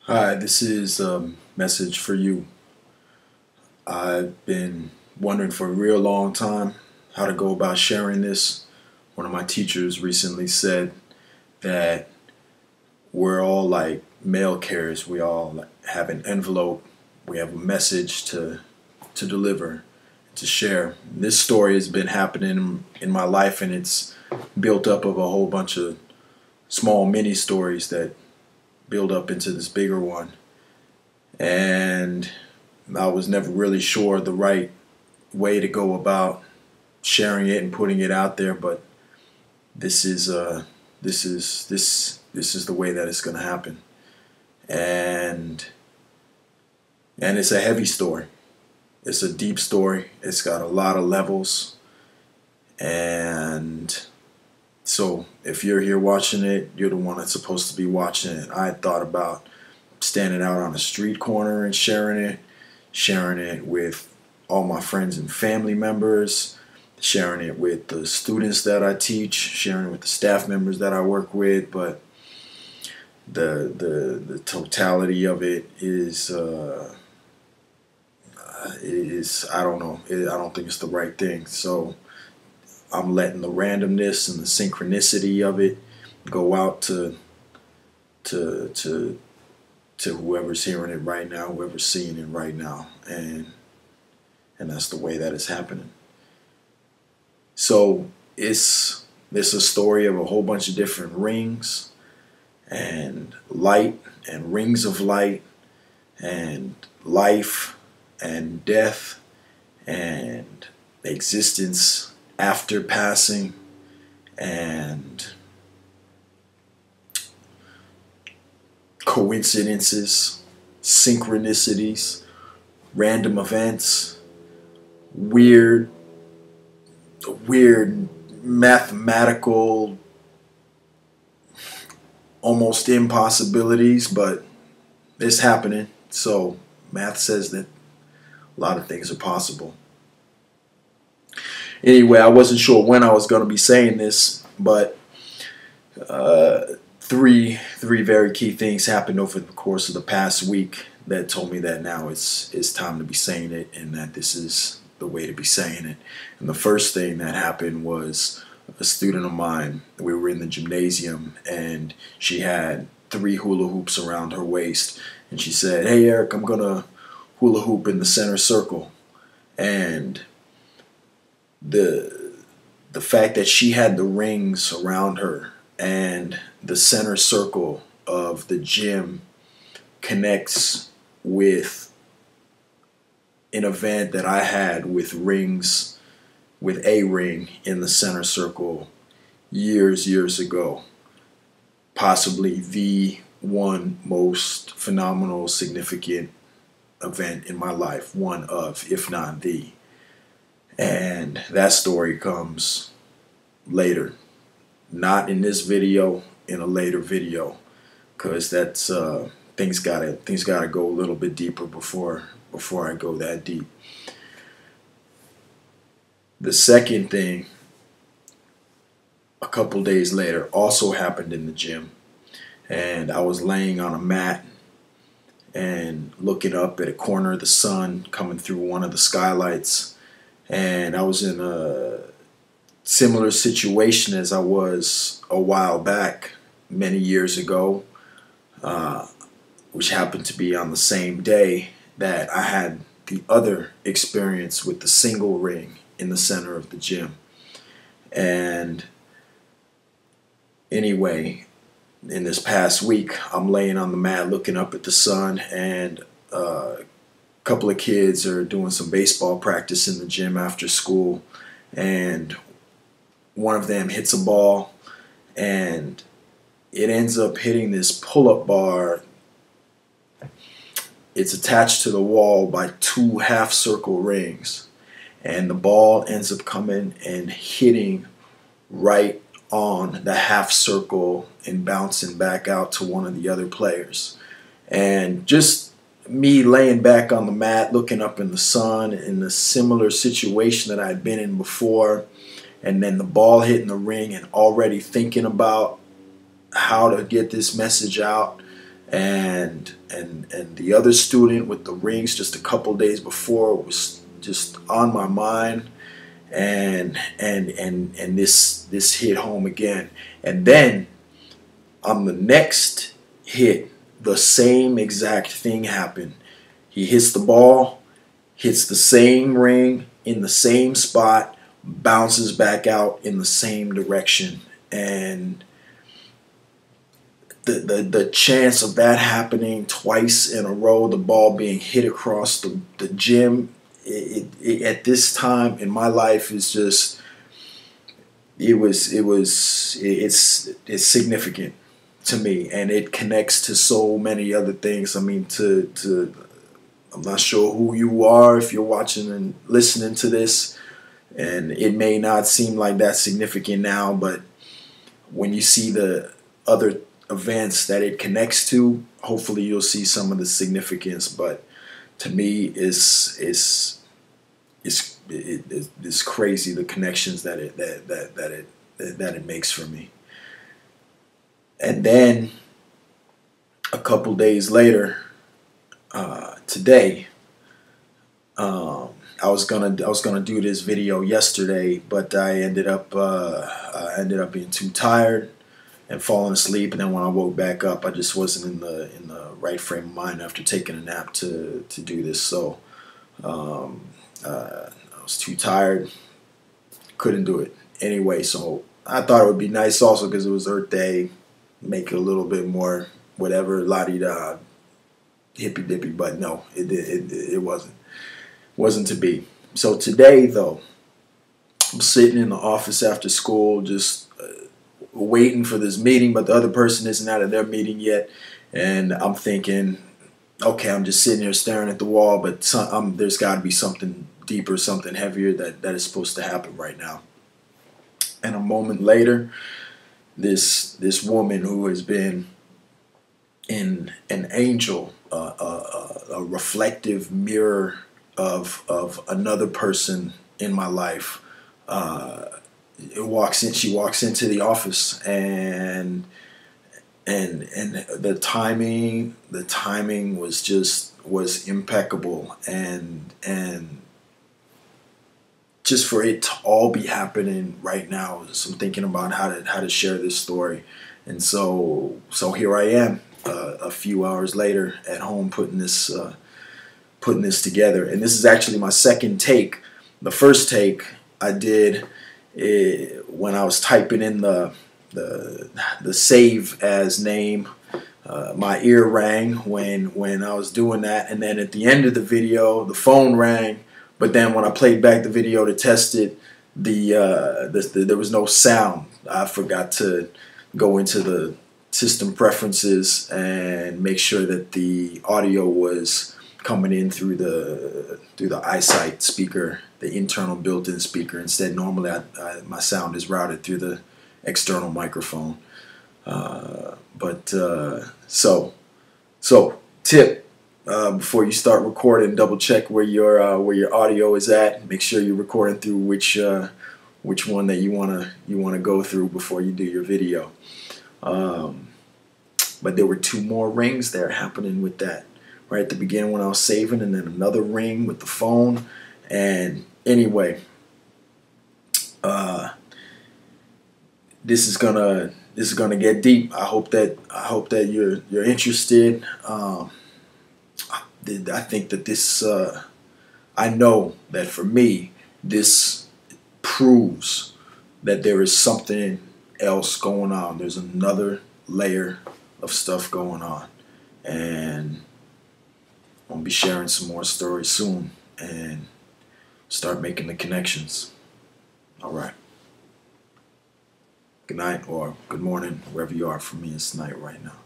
Hi, this is a message for you. I've been wondering for a real long time how to go about sharing this. One of my teachers recently said that we're all like mail carriers. We all have an envelope. We have a message to deliver, to share. This story has been happening in my life, and it's built up of a whole bunch of small mini stories that build up into this bigger one. And I was never really sure the right way to go about sharing it and putting it out there, but this is this is the way that it's going to happen. And it's a heavy story. It's a deep story. It's got a lot of levels. And so if you're here watching it, you're the one that's supposed to be watching it. I thought about standing out on a street corner and sharing it with all my friends and family members, sharing it with the students that I teach, sharing it with the staff members that I work with. But the totality of it is I don't know. I don't think it's the right thing. So I'm letting the randomness and the synchronicity of it go out to to whoever's hearing it right now, whoever's seeing it right now, and that's the way that it's happening. So it's a story of a whole bunch of different rings and light and rings of light and life and death and existence after passing and coincidences, synchronicities, random events, weird mathematical almost impossibilities, but it's happening. So math says that a lot of things are possible. Anyway, I wasn't sure when I was going to be saying this, but three very key things happened over the course of the past week that told me that now it's time to be saying it, and that this is the way to be saying it. And the first thing that happened was a student of mine. We were in the gymnasium, and she had 3 hula hoops around her waist, and she said, "Hey Eric, I'm gonna hula hoop in the center circle." And the fact that she had the rings around her and the center circle of the gym connects with an event that I had with rings, with a ring in the center circle years ago. Possibly the one most phenomenal, significant event in my life. One of, if not the. And that story comes later. Not in this video, in a later video, because that's things gotta go a little bit deeper before I go that deep. The second thing, a couple days later, also happened in the gym, and I was laying on a mat and looking up at a corner of the sun coming through one of the skylights, and I was in a similar situation as I was a while back, many years ago, which happened to be on the same day that I had the other experience with the single ring in the center of the gym. And anyway, in this past week, I'm laying on the mat looking up at the sun, and a couple of kids are doing some baseball practice in the gym after school, and one of them hits a ball, and it ends up hitting this pull-up bar. It's attached to the wall by 2 half-circle rings, and the ball ends up coming and hitting right on the half circle and bouncing back out to one of the other players. And just me laying back on the mat looking up in the sun in a similar situation that I'd been in before, and then the ball hitting the ring, and already thinking about how to get this message out and the other student with the rings just a couple days before was just on my mind, and this hit home again. And then on the next hit, the same exact thing happened. He hits the ball, hits the same ring in the same spot, bounces back out in the same direction. And the chance of that happening twice in a row, the ball being hit across the gym, at this time in my life is just, it's significant to me, and it connects to so many other things. I mean, I'm not sure who you are if you're watching and listening to this, and it may not seem like that significant now, but when you see the other events that it connects to, hopefully you'll see some of the significance. But to me, it's crazy, the connections that it makes for me. And then a couple days later, today, I was gonna do this video yesterday, but I ended up being too tired and falling asleep. And then when I woke back up, I just wasn't in the right frame of mind after taking a nap to do this. So I was too tired, couldn't do it anyway. So I thought it would be nice also because it was Earth Day, make it a little bit more whatever, la-di-da, hippy-dippy, but no, it wasn't to be. So today, though, I'm sitting in the office after school just waiting for this meeting, but the other person isn't out of their meeting yet, and I'm thinking, okay, I'm just sitting here staring at the wall, but there's got to be something deeper, something heavier that is supposed to happen right now. And a moment later, this woman who has been in an angel, a reflective mirror of another person in my life, she walks into the office, and the timing was impeccable, and just for it to all be happening right now, so I'm thinking about how to share this story. And so here I am, a few hours later at home, putting this together. And this is actually my second take. The first take I did when I was typing in the save as name. My ear rang when I was doing that, and then at the end of the video, the phone rang. But then when I played back the video to test it, there was no sound. I forgot to go into the system preferences and make sure that the audio was coming in through the eyesight speaker, the internal built-in speaker. Instead, normally my sound is routed through the external microphone. So tip. Before you start recording, double check where your audio is at. Make sure you're recording through which one that you wanna go through before you do your video. But there were two more rings there happening with that right at the beginning when I was saving, and then another ring with the phone. And anyway, this is gonna get deep. I hope that you're interested. I think that this, I know that for me, this proves that there is something else going on. There's another layer of stuff going on. And I'll be sharing some more stories soon and start making the connections. All right. Good night or good morning, wherever you are. For me, it's night right now.